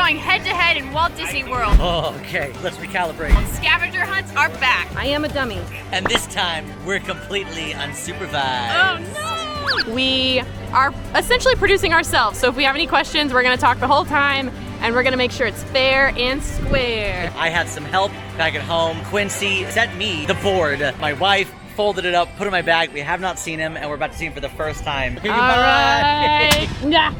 going head-to-head in Walt Disney World. Oh, okay, let's recalibrate. Scavenger hunts are back. I am a dummy. And this time, we're completely unsupervised. Oh no! We are essentially producing ourselves, so if we have any questions, we're gonna talk the whole time, and we're gonna make sure it's fair and square. I had some help back at home. Quincy sent me the board. My wife folded it up, put it in my bag. We have not seen him, and we're about to see him for the first time. All right. Yeah.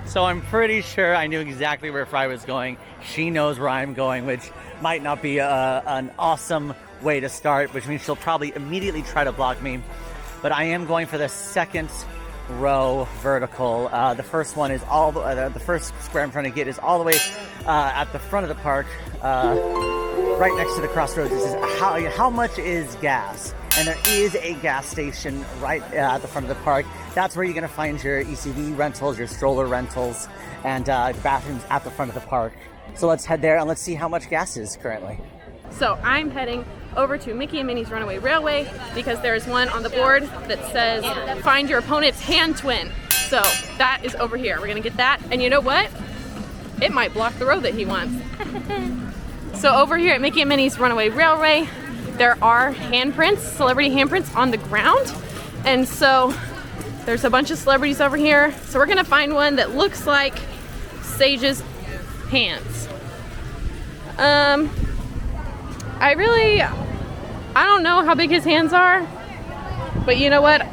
So I'm pretty sure I knew exactly where Fry was going. She knows where I'm going, which might not be an awesome way to start, which means she'll probably immediately try to block me. But I am going for the second row vertical. The first one is the first square I'm trying to get is all the way at the front of the park, right next to the crossroads. This is how much is gas? And there is a gas station right at the front of the park. That's where you're gonna find your ECV rentals, your stroller rentals, and bathrooms at the front of the park. So let's head there and let's see how much gas is currently. So I'm heading over to Mickey and Minnie's Runaway Railway because there is one on the board that says find your opponent's hand twin. So that is over here. We're gonna get that. And you know what? It might block the road that he wants. So over here at Mickey and Minnie's Runaway Railway, there are handprints, celebrity handprints on the ground. And so there's a bunch of celebrities over here. So we're gonna find one that looks like Sage's hands. I don't know how big his hands are, but you know what?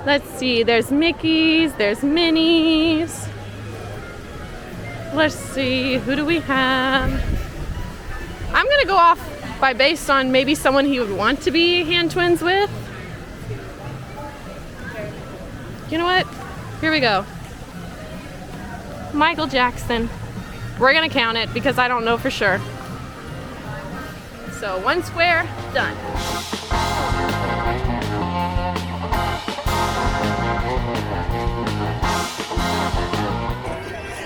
Let's see, there's Mickey's, there's Minnie's. Let's see, who do we have? I'm gonna go off based on maybe someone he would want to be hand twins with. You know what? Here we go. Michael Jackson. We're gonna count it because I don't know for sure. So one square, done.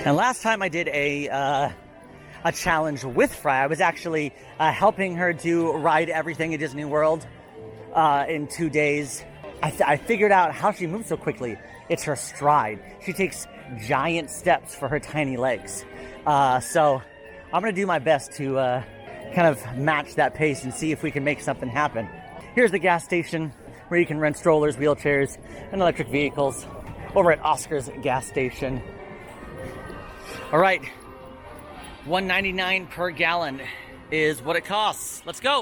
And last time I did a challenge with Fry, I was actually helping her to ride everything in Disney World in 2 days. I figured out how she moves so quickly. It's her stride. She takes giant steps for her tiny legs. So I'm gonna do my best to kind of match that pace and see if we can make something happen. Here's the gas station where you can rent strollers, wheelchairs, and electric vehicles over at Oscar's gas station. All right, $1.99 per gallon is what it costs. Let's go.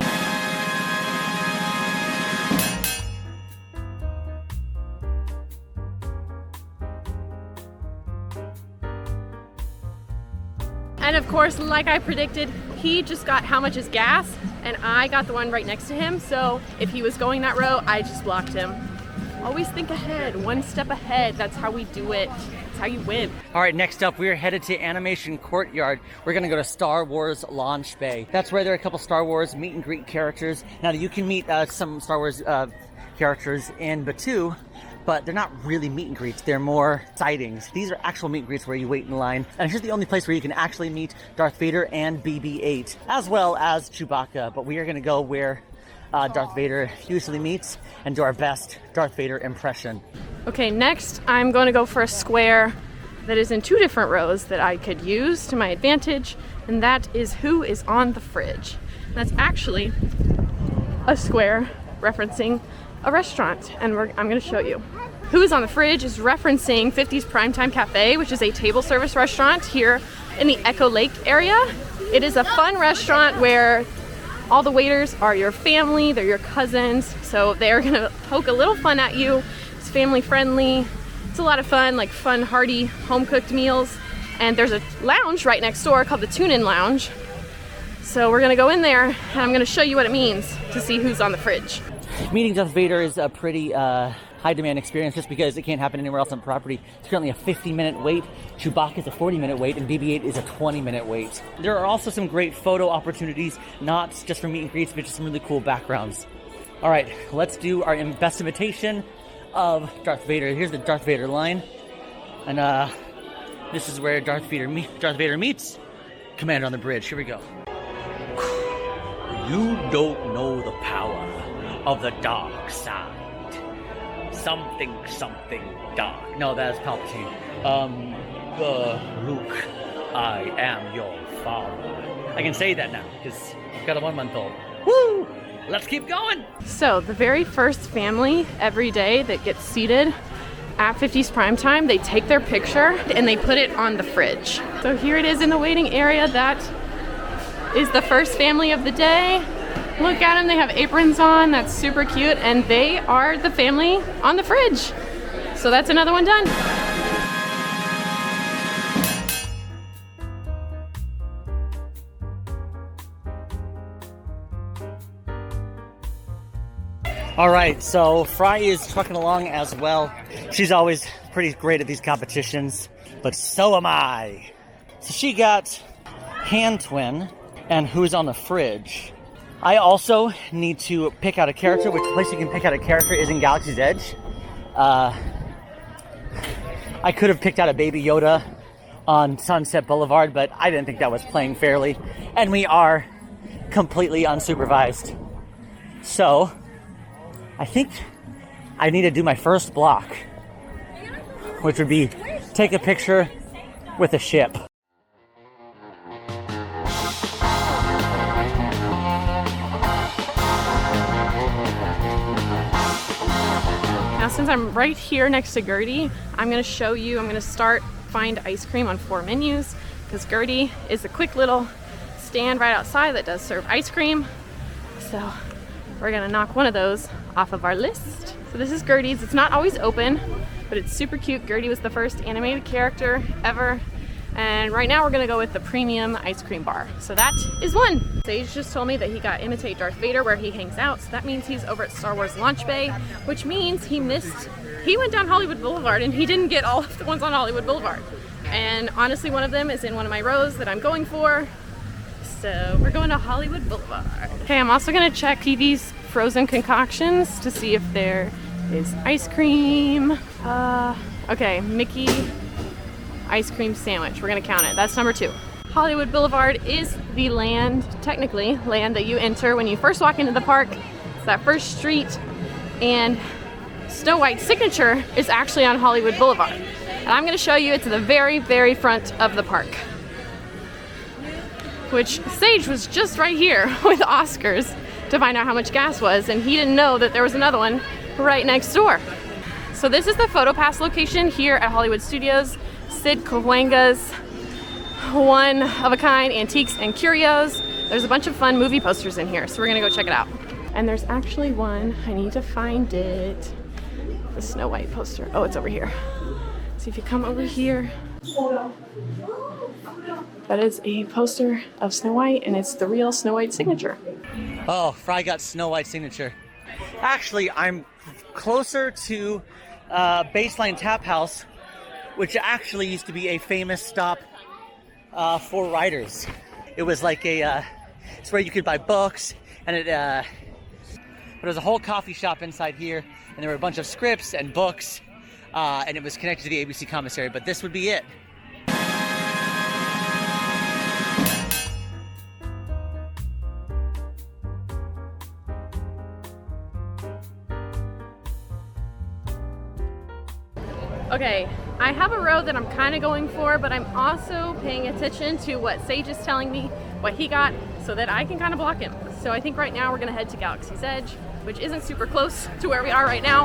And of course, like I predicted, he just got how much is gas, and I got the one right next to him. So if he was going that row, I just blocked him. Always think ahead, one step ahead. That's how we do it. That's how you win. All right, next up, we're headed to Animation Courtyard. We're gonna go to Star Wars Launch Bay. That's where there are a couple Star Wars meet and greet characters. Now, you can meet some Star Wars characters in Batuu, but they're not really meet and greets. They're more sightings. These are actual meet and greets where you wait in line. And here's the only place where you can actually meet Darth Vader and BB-8, as well as Chewbacca. But we are gonna go where Darth Vader usually meets and do our best Darth Vader impression. Okay, next I'm going to go for a square that is in 2 different rows that I could use to my advantage, and that is who is on the fridge. And that's actually a square referencing a restaurant, and I'm going to show you. Who is on the fridge is referencing 50's Primetime Cafe, which is a table service restaurant here in the Echo Lake area. It is a fun restaurant where all the waiters are your family, they're your cousins, so they're gonna poke a little fun at you. It's family friendly. It's a lot of fun, like fun, hearty, home-cooked meals. And there's a lounge right next door called the Tune-In Lounge. So we're gonna go in there, and I'm gonna show you what it means to see who's on the fridge. Meeting Darth Vader is a pretty high-demand experience just because it can't happen anywhere else on property. It's currently a 50-minute wait. Chewbacca is a 40-minute wait, and BB-8 is a 20-minute wait. There are also some great photo opportunities, not just for meet and greets, but just some really cool backgrounds. All right, let's do our best imitation of Darth Vader. Here's the Darth Vader line, and this is where Darth Vader meets Commander on the bridge. Here we go. You don't know the power of the dark side. something dark. No, that's Palpatine. Luke, I am your father. I can say that now because I've got a 1-month-old. Woo! Let's keep going. So the very first family every day that gets seated at 50's prime time, they take their picture and they put it on the fridge. So here it is in the waiting area. That is the first family of the day. Look at them, they have aprons on. That's super cute. And they are the family on the fridge. So that's another one done. All right, so Fry is trucking along as well. She's always pretty great at these competitions, but so am I. So she got Hand Twin and Who's on the Fridge. I also need to pick out a character, which the place you can pick out a character is in Galaxy's Edge. I could have picked out a Baby Yoda on Sunset Boulevard, but I didn't think that was playing fairly. And we are completely unsupervised. So I think I need to do my first block, which would be take a picture with a ship. Now since I'm right here next to Gertie, I'm going to start Find Ice Cream on 4 menus, because Gertie is a quick little stand right outside that does serve ice cream. So we're gonna knock one of those off of our list. So this is Gertie's. It's not always open, but it's super cute. Gertie was the first animated character ever. And right now we're gonna go with the premium ice cream bar. So that is one. Sage just told me that he got Imitate Darth Vader where he hangs out. So that means he's over at Star Wars Launch Bay, which means he went down Hollywood Boulevard and he didn't get all of the ones on Hollywood Boulevard. And honestly, one of them is in one of my rows that I'm going for. So we're going to Hollywood Boulevard. Okay, I'm also gonna check PV's frozen concoctions to see if there is ice cream. Okay, Mickey ice cream sandwich. We're gonna count it. That's number 2. Hollywood Boulevard is the land that you enter when you first walk into the park. It's that first street, and Snow White's signature is actually on Hollywood Boulevard. And I'm gonna show you, it's the very, very front of the park. Which Sage was just right here with Oscars to find out how much gas was, and he didn't know that there was another one right next door. So this is the PhotoPass location here at Hollywood Studios. Sid Cahuenga's one-of-a-kind antiques and curios. There's a bunch of fun movie posters in here, so we're gonna go check it out. And there's actually one, I need to find it. The Snow White poster. Oh, it's over here. So if you come over here, that is a poster of Snow White, and it's the real Snow White signature. Oh, Fry got Snow White signature. Actually, I'm closer to Baseline Tap House, which actually used to be a famous stop for writers. It was like it's where you could buy books, and there was a whole coffee shop inside here, and there were a bunch of scripts and books, and it was connected to the ABC commissary, but this would be it. Okay, I have a row that I'm kind of going for, but I'm also paying attention to what Sage is telling me, what he got, so that I can kind of block him. So I think right now we're gonna head to Galaxy's Edge, which isn't super close to where we are right now.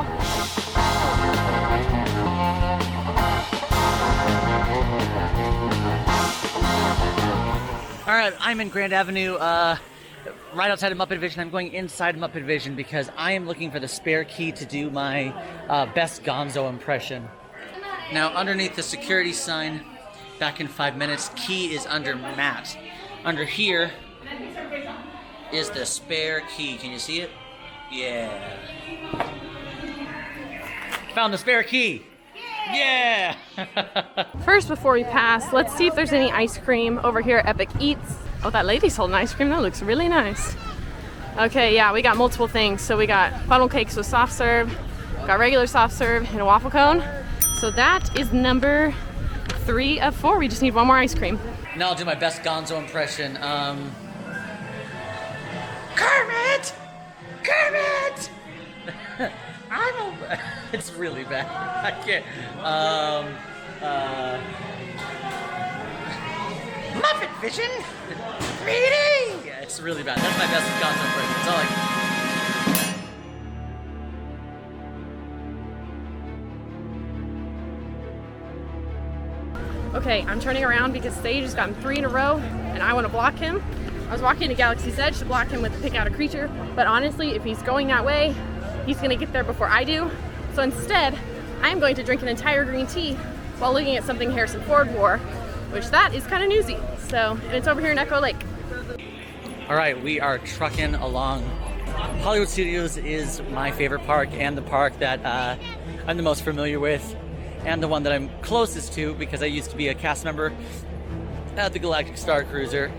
All right, I'm in Grand Avenue, right outside of Muppet Vision. I'm going inside Muppet Vision because I am looking for the spare key to do my best Gonzo impression. Now, underneath the security sign, back in 5 minutes, key is under Matt. Under here is the spare key. Can you see it? Yeah. Found the spare key. Yeah! First, before we pass, let's see if there's any ice cream over here at Epic Eats. Oh, that lady's holding ice cream. That looks really nice. Okay, yeah, we got multiple things. So we got funnel cakes with soft serve, got regular soft serve, and a waffle cone. So that is number 3 of 4. We just need one more ice cream. Now I'll do my best Gonzo impression. Kermit! Kermit! I'm a... It's really bad. I can't. Muffin vision. 3D. Yeah, it's really bad. That's my best Wisconsin impression. It's all like. Okay, I'm turning around because Sage has gotten 3 in a row and I want to block him. I was walking to Galaxy's Edge to block him with the pick out a creature, but honestly, if he's going that way, he's going to get there before I do. So instead, I'm going to drink an entire green tea while looking at something Harrison Ford wore, which that is kind of newsy. So, and it's over here in Echo Lake. All right, we are trucking along. Hollywood Studios is my favorite park and the park that I'm the most familiar with and the one that I'm closest to because I used to be a cast member at the Galactic Star Cruiser.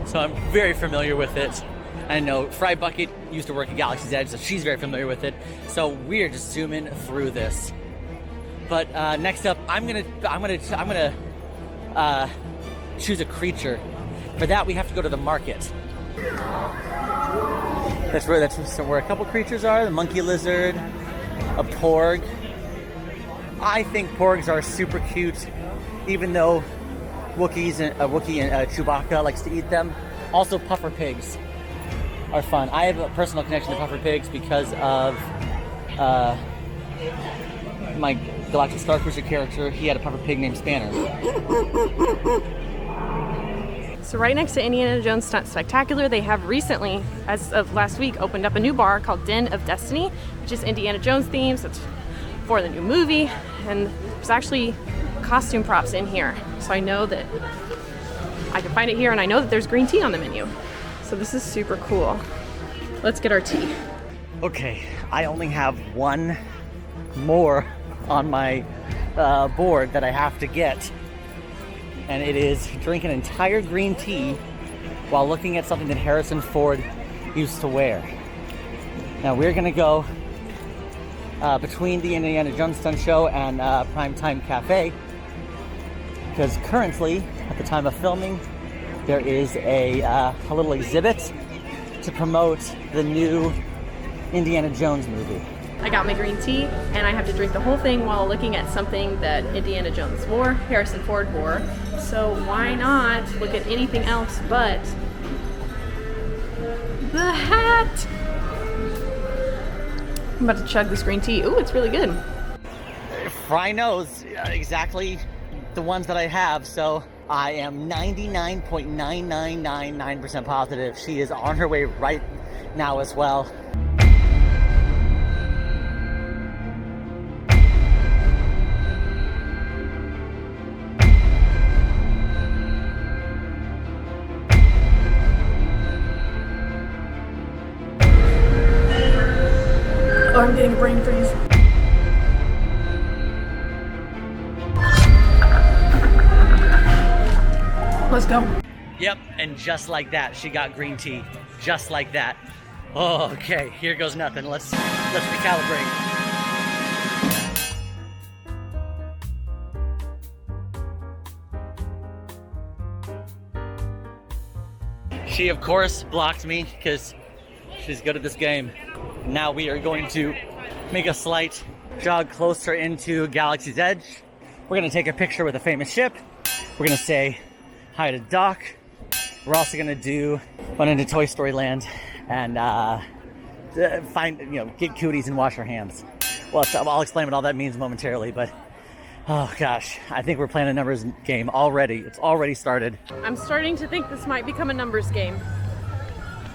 So I'm very familiar with it. I know Fry Bucket used to work at Galaxy's Edge, so she's very familiar with it. So we're just zooming through this. But next up, I'm gonna choose a creature. For that, we have to go to the market. That's where a couple creatures are. The monkey lizard, a porg. I think porgs are super cute, even though Wookie and Chewbacca likes to eat them. Also, puffer pigs are fun. I have a personal connection to puffer pigs because of my Galactic Star Cruiser character. He had a puffer pig named Spanner. So right next to Indiana Jones Stunt Spectacular, they have recently, as of last week, opened up a new bar called Den of Destiny, which is Indiana Jones themed. So it's for the new movie, and there's actually costume props in here. So I know that I can find it here, and I know that there's green tea on the menu. So this is super cool. Let's get our tea. Okay, I only have one more on my board that I have to get. And it is drink an entire green tea while looking at something that Harrison Ford used to wear. Now we're gonna go between the Indiana Jones Stunt Show and Primetime Cafe, because currently, at the time of filming, there is a little exhibit to promote the new Indiana Jones movie. I got my green tea, and I have to drink the whole thing while looking at something that Indiana Jones wore, Harrison Ford wore. So why not look at anything else but the hat? I'm about to chug this green tea. Ooh, it's really good. Fry knows exactly the ones that I have, so I am 99.9999% positive she is on her way right now as well. Oh, I'm getting a brain freeze. Let's go. Yep, and just like that, she got green tea. Just like that. Oh, okay, here goes nothing. Let's recalibrate. She, of course, blocked me because she's good at this game. Now we are going to make a slight jog closer into Galaxy's Edge. We're going to take a picture with a famous ship. We're going to say hi to Doc. We're also going to run into Toy Story Land and get cooties and wash our hands. Well, I'll explain what all that means momentarily, but oh gosh, I think we're playing a numbers game already. It's already started. I'm starting to think this might become a numbers game.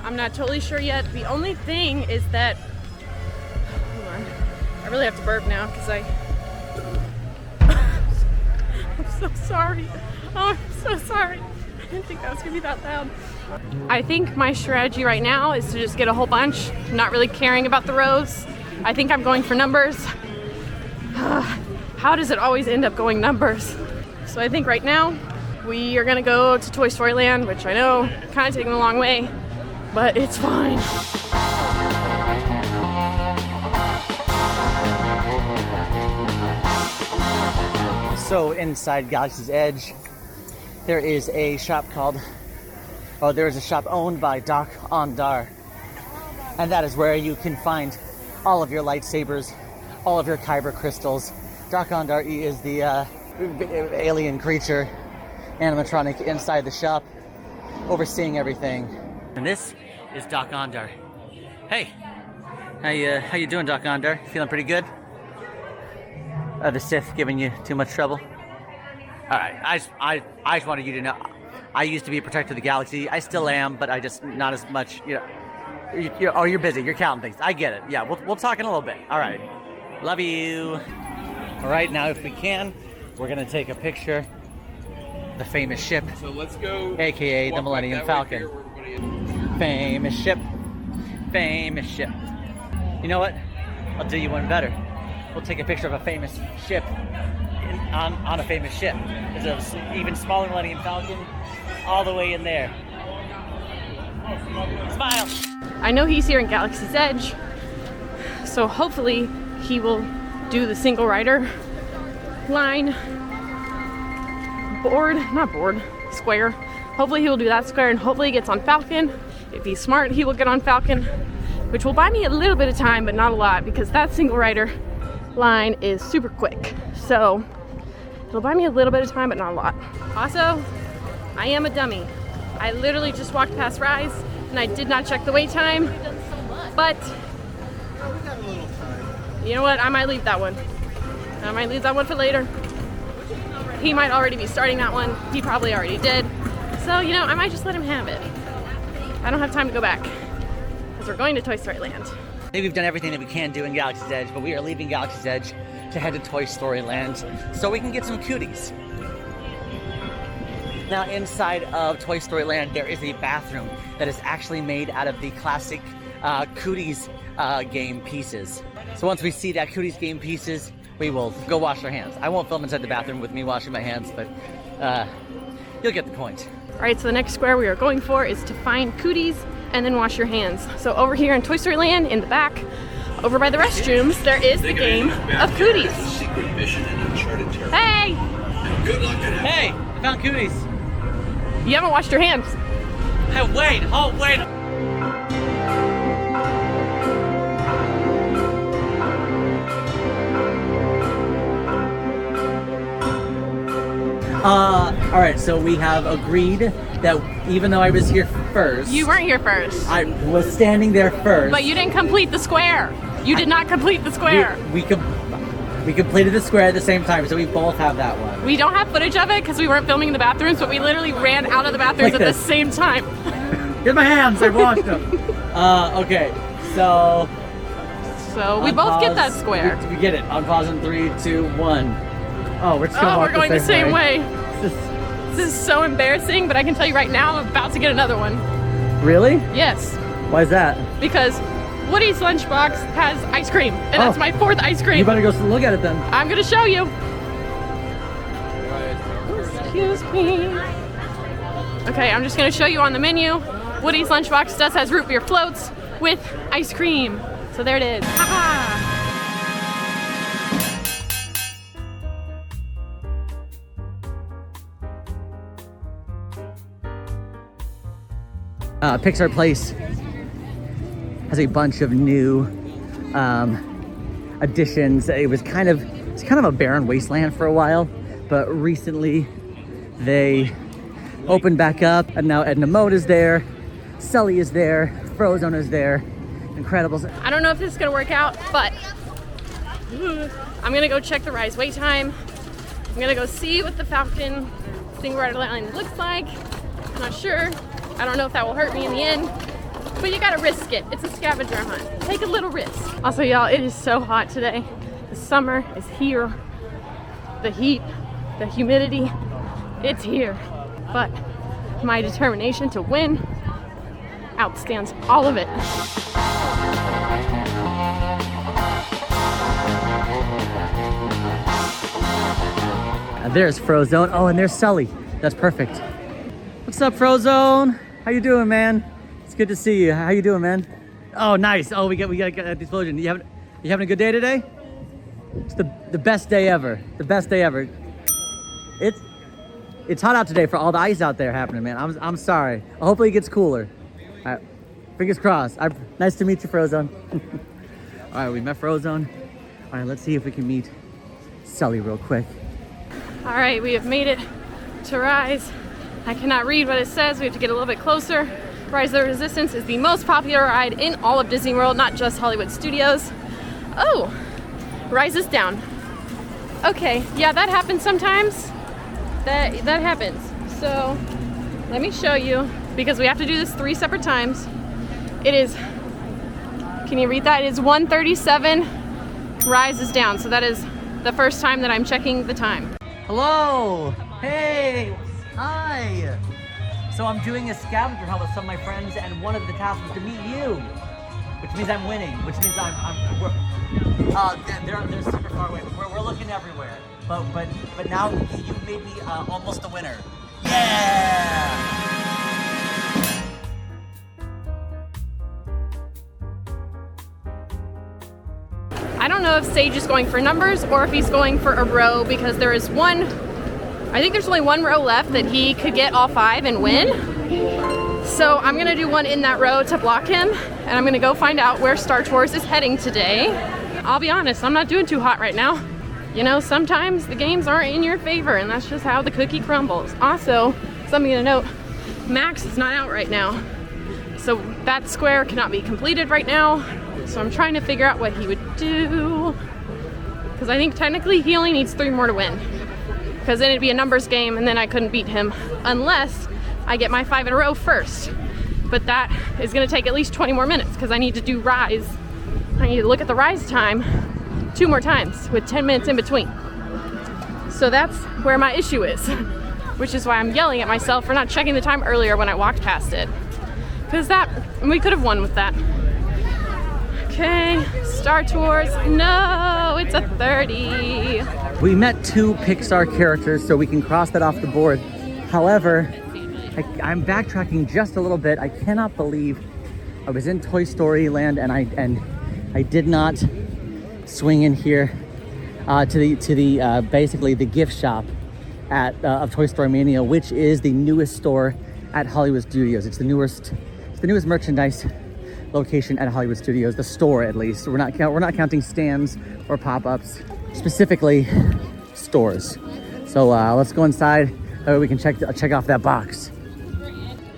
I'm not totally sure yet. The only thing is that, hold on, I really have to burp now because I'm so sorry. Oh, I'm so sorry. I didn't think that was gonna be that loud. I think my strategy right now is to just get a whole bunch, not really caring about the rows. I think I'm going for numbers. How does it always end up going numbers? So I think right now we are gonna go to Toy Story Land, which I know kind of taking a long way, but it's fine. So inside Galaxy's Edge, there is a shop owned by Doc Ondar. And that is where you can find all of your lightsabers all of your kyber crystals. Drakondar is the alien creature animatronic inside the shop, overseeing everything. And this is Drakondar. Hey, how you doing, Drakondar? Feeling pretty good? The Sith giving you too much trouble? All right, I just wanted you to know, I used to be a protector of the galaxy. I still am, but I just not as much. You know, oh, you're busy. You're counting things. I get it. Yeah, we'll talk in a little bit. All right, love you. All right, now if we can, we're gonna take a picture. The famous ship. So let's go. AKA the Millennium Falcon. Famous ship. Famous ship. You know what? I'll do you one better. We'll take a picture of a famous ship on a famous ship. There's an even smaller Millennium Falcon all the way in there. Smile! I know he's here in Galaxy's Edge, so hopefully he will do the single rider line. Square. Hopefully he will do that square, and hopefully he gets on Falcon. If he's smart, he will get on Falcon, which will buy me a little bit of time, but not a lot, because that single rider line is super quick. So it'll buy me a little bit of time, but not a lot. Also, I am a dummy. I literally just walked past Rise, and I did not check the wait time, but you know what? I might leave that one. I might leave that one for later. He might already be starting that one. He probably already did. So, you know, I might just let him have it. I don't have time to go back, because we're going to Toy Story Land. Maybe we've done everything that we can do in Galaxy's Edge, but we are leaving Galaxy's Edge to head to Toy Story Land so we can get some cooties. Now, inside of Toy Story Land, there is a bathroom that is actually made out of the classic Cooties game pieces. So once we see that Cooties game pieces, we will go wash our hands. I won't film inside the bathroom with me washing my hands, but you'll get the point. All right, so the next square we are going for is to find Cooties and then wash your hands. So over here in Toy Story Land, in the back, over by the restrooms, there is the game of Cooties. Secret mission in uncharted territory. Hey! Good luck. Hey, I found Cooties. You haven't washed your hands. Hey, wait, oh wait. All right, so we have agreed that even though I was here first... You weren't here first. I was standing there first. But you didn't complete the square. You did not complete the square. We completed the square at the same time, so we both have that one. We don't have footage of it because we weren't filming in the bathrooms, but we literally ran out of the bathrooms Like at the this. same time. Get my hands, I washed them. Okay, so... So we on both get pause, that square. We get it. On pause in 3, 2, 1. Oh, we're just gonna walk we're going the same way. This- This is so embarrassing, but I can tell you right now, I'm about to get another one. Really? Yes, Why is that? because Woody's lunchbox has ice cream, and that's my 4th ice You cream. better go look at it then. I'm gonna show you. Excuse me. Okay, I'm just gonna show you on the menu. Woody's lunchbox does has root beer floats with ice cream. So there it is. Haha. Pixar Place has a bunch of new additions. It's kind of a barren wasteland for a while, but recently they opened back up, and now Edna Mode is there, Sully is there, Frozone is there, Incredibles. I don't know if this is gonna work out, but I'm gonna go check the Rise wait time. I'm gonna go see what the Falcon single rider line looks like. I'm not sure. I don't know if that will hurt me in the end, but you gotta risk it. It's a scavenger hunt. Take a little risk. Also, y'all, it is so hot today. The summer is here. The heat, the humidity, it's here. But my determination to win outstands all of it. There's Frozone. Oh, and there's Sully. That's perfect. What's up, Frozone? How you doing, man? It's good to see you. How you doing, man? Oh, nice. Oh, we got the explosion. You having a good day today? It's the best day ever. The best day ever. It's hot out today for all the ice out there happening, man. I'm sorry. Hopefully it gets cooler. All right. Fingers crossed. Nice to meet you, Frozone. All right, we met Frozone. All right, let's see if we can meet Sully real quick. All right, we have made it to Rise. I cannot read what it says. We have to get a little bit closer. Rise of the Resistance is the most popular ride in all of Disney World, not just Hollywood Studios. Oh, Rise is down. Okay, yeah, that happens sometimes. That happens. So let me show you, because we have to do this 3 separate times. It is, can you read that? It is 1:37. Rise is down. So that is the first time that I'm checking the time. Hello! Hey! Hi! So I'm doing a scavenger hunt with some of my friends, and one of the tasks was to meet you, which means I'm winning, which means they're super far away. We're looking everywhere, but now you made me almost a winner. Yeah! I don't know if Sage is going for numbers or if he's going for a row, because there is one, I think there's only one row left that he could get all 5 and win. So I'm gonna do one in that row to block him, and I'm gonna go find out where Star Tours is heading today. I'll be honest, I'm not doing too hot right now. You know, sometimes the games aren't in your favor, and that's just how the cookie crumbles. Also, something to note, Max is not out right now. So that square cannot be completed right now. So I'm trying to figure out what he would do, because I think technically he only needs 3 more to win, because then it'd be a numbers game and then I couldn't beat him unless I get my 5 in a row first. But that is going to take at least 20 more minutes, because I need to do Rise. I need to look at the Rise time 2 more times with 10 minutes in between. So that's where my issue is, which is why I'm yelling at myself for not checking the time earlier when I walked past it, because we could have won with that. Okay, Star Tours, no, it's a 30. We met 2 Pixar characters, so we can cross that off the board. However, I'm backtracking just a little bit. I cannot believe I was in Toy Story Land and I did not swing in here to the basically the gift shop of Toy Story Mania, which is the newest store at Hollywood Studios. It's the newest merchandise location at Hollywood Studios, the store at least. We're not counting stands or pop-ups, specifically stores. So let's go inside. That way we can check off that box.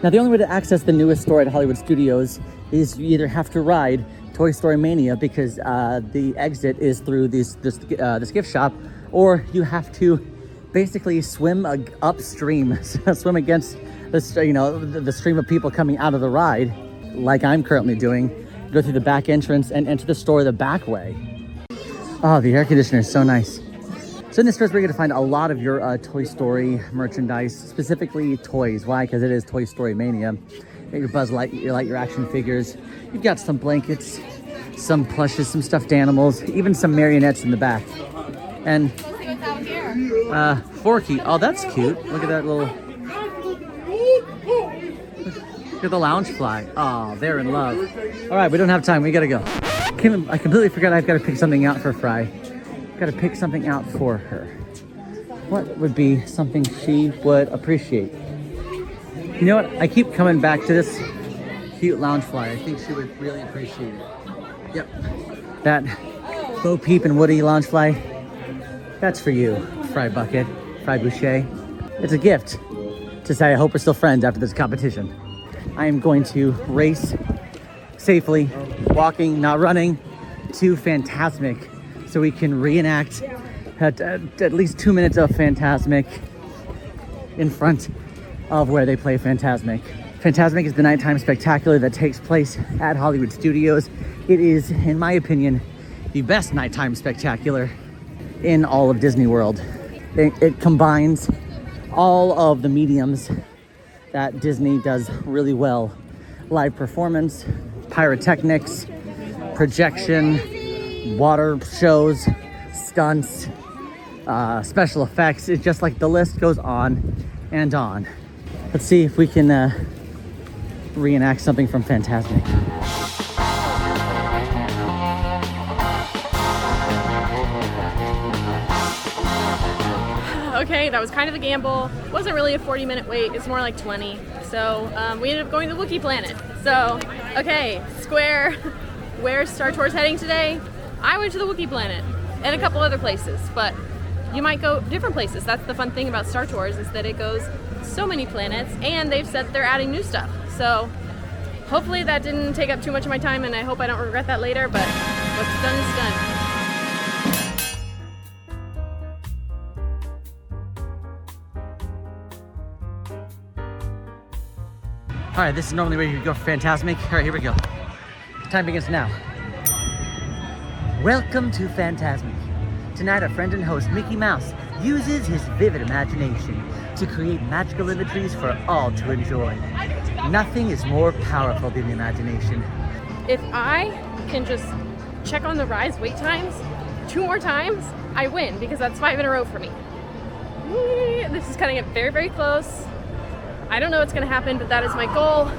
Now the only way to access the newest store at Hollywood Studios is you either have to ride Toy Story Mania, because the exit is through this gift shop, or you have to basically swim upstream, swim against the stream of people coming out of the ride, like I'm currently doing, go through the back entrance and enter the store the back way. Oh, the air conditioner is so nice. So in this store, we're going to find a lot of your Toy Story merchandise, specifically toys. Why? Because it is Toy Story Mania. You got your Buzz Lightyear action figures. You've got some blankets, some plushes, some stuffed animals, even some marionettes in the back. And Forky. Oh, that's cute. Look at that little... Look at the lounge fly. Oh, they're in love. All right, we don't have time. We gotta go. I completely forgot I've got to pick something out for Fry. Got to pick something out for her. What would be something she would appreciate? You know what? I keep coming back to this cute lounge fly. I think she would really appreciate it. Yep. That Bo Peep and Woody lounge fly. That's for you, Fry Bucket, Fry Boucher. It's a gift to say I hope we're still friends after this competition. I am going to race safely, walking, not running, to Fantasmic, so we can reenact at least 2 minutes of Fantasmic in front of where they play Fantasmic. Fantasmic is the nighttime spectacular that takes place at Hollywood Studios. It is, in my opinion, the best nighttime spectacular in all of Disney World. It combines all of the mediums that Disney does really well. Live performance, pyrotechnics, projection, water shows, stunts, special effects. It's just like the list goes on and on. Let's see if we can reenact something from Fantasmic. Okay, that was kind of a gamble. It wasn't really a 40-minute wait, it's more like 20. So we ended up going to the Wookiee planet. So, okay, Square, where's Star Tours heading today? I went to the Wookiee planet. and a couple other places, but you might go different places. That's the fun thing about Star Tours, is that it goes so many planets, and they've said they're adding new stuff. So hopefully that didn't take up too much of my time, and I hope I don't regret that later, but what's done is done. All right, this is normally where you go for Fantasmic. All right, here we go. Time begins now. Welcome to Fantasmic. Tonight, our friend and host, Mickey Mouse, uses his vivid imagination to create magical imageries for all to enjoy. Nothing is more powerful than the imagination. If I can just check on the ride's wait times 2 more times, I win, because that's 5 in a row for me. This is cutting it very, very close. I don't know what's gonna happen, but that is my goal.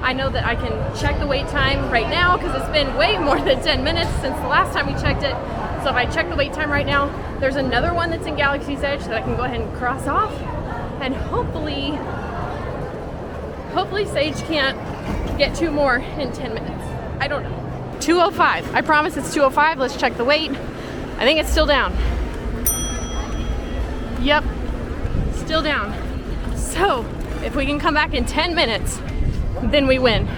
I know that I can check the wait time right now because it's been way more than 10 minutes since the last time we checked it. So if I check the wait time right now, there's another one that's in Galaxy's Edge that I can go ahead and cross off. And hopefully Sage can't get 2 more in 10 minutes. I don't know. 2:05. I promise it's 2:05. Let's check the wait. I think it's still down. Yep, still down. So if we can come back in 10 minutes, then we win.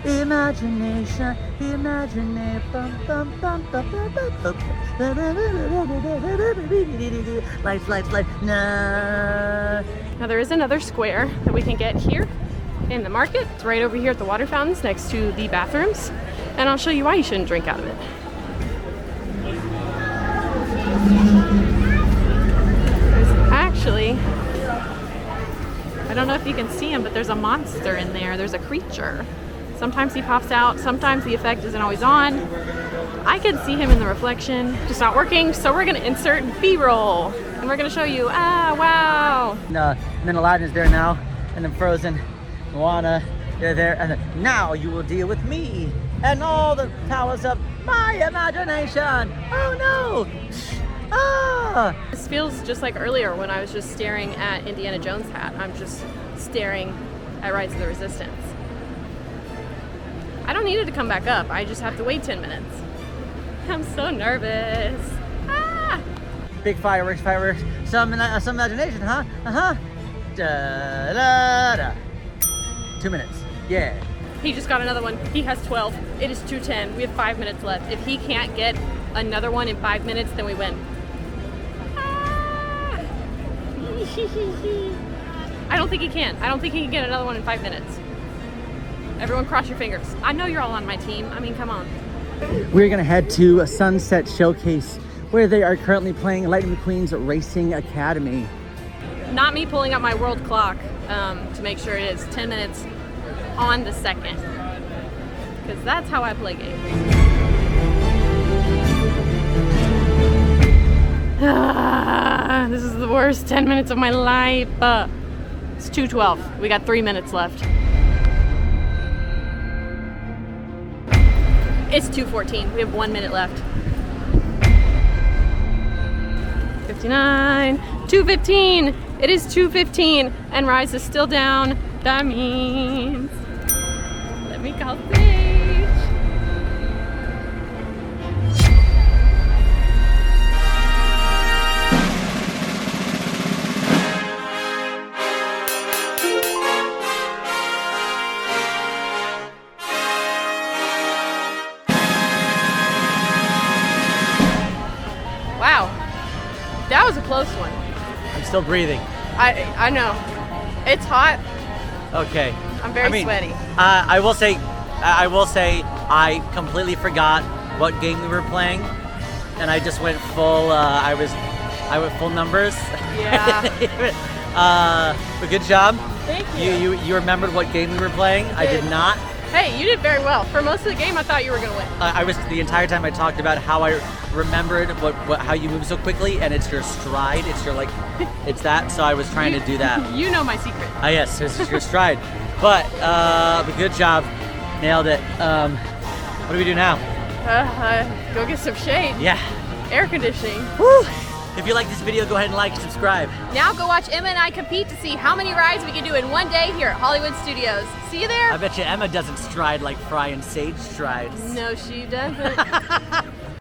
Imagination, imagination, life, nah. Now there is another square that we can get here in the market. It's right over here at the water fountains next to the bathrooms. And I'll show you why you shouldn't drink out of it. There's actually, I don't know if you can see him, but there's a monster in there. There's a creature. Sometimes he pops out, sometimes the effect isn't always on. I can see him in the reflection, just not working, so we're gonna insert B-roll. And we're gonna show you, wow. And then Aladdin is there now, and then Frozen, Moana, they're there, and then now you will deal with me and all the powers of my imagination. Oh no! Ah! This feels just like earlier when I was just staring at Indiana Jones' hat. I'm just staring at Rise of the Resistance. I don't need it to come back up. I just have to wait 10 minutes. I'm so nervous. Ah! Big fireworks, some imagination, huh? Uh-huh. Da, da, da. 2 minutes, yeah. He just got another one. He has 12. It is 2:10. We have 5 minutes left. If he can't get another one in 5 minutes, then we win. Ah! I don't think he can. I don't think he can get another one in 5 minutes. Everyone cross your fingers. I know you're all on my team. I mean, come on. We're gonna head to a Sunset Showcase where they are currently playing Lightning McQueen's Racing Academy. Not me pulling up my world clock to make sure it is 10 minutes on the second. Because that's how I play games. This is the worst 10 minutes of my life. It's 2:12. We got 3 minutes left. It's 2:14. We have 1 minute left. 59, 2:15. It is 2:15 and Rise is still down. That means, let me call Sage. Wow, that was a close one. I'm still breathing. I know. It's hot. Okay. I'm very sweaty. I will say I completely forgot what game we were playing, and I just went full. I went full numbers. Yeah. But good job. Thank you. You remembered what game we were playing. I did not. Hey, you did very well. For most of the game, I thought you were gonna win. I was the entire time I talked about how I remembered how you move so quickly, and it's your stride. It's your it's that. So I was trying to do that. You know my secret. Yes, it's your stride. But good job, nailed it. What do we do now? Go get some shade. Yeah. Air conditioning. Woo! If you like this video, go ahead and like and subscribe. Now go watch Emma and I compete to see how many rides we can do in one day here at Hollywood Studios. See you there. I bet you Emma doesn't stride like Fry and Sage strides. No, she doesn't.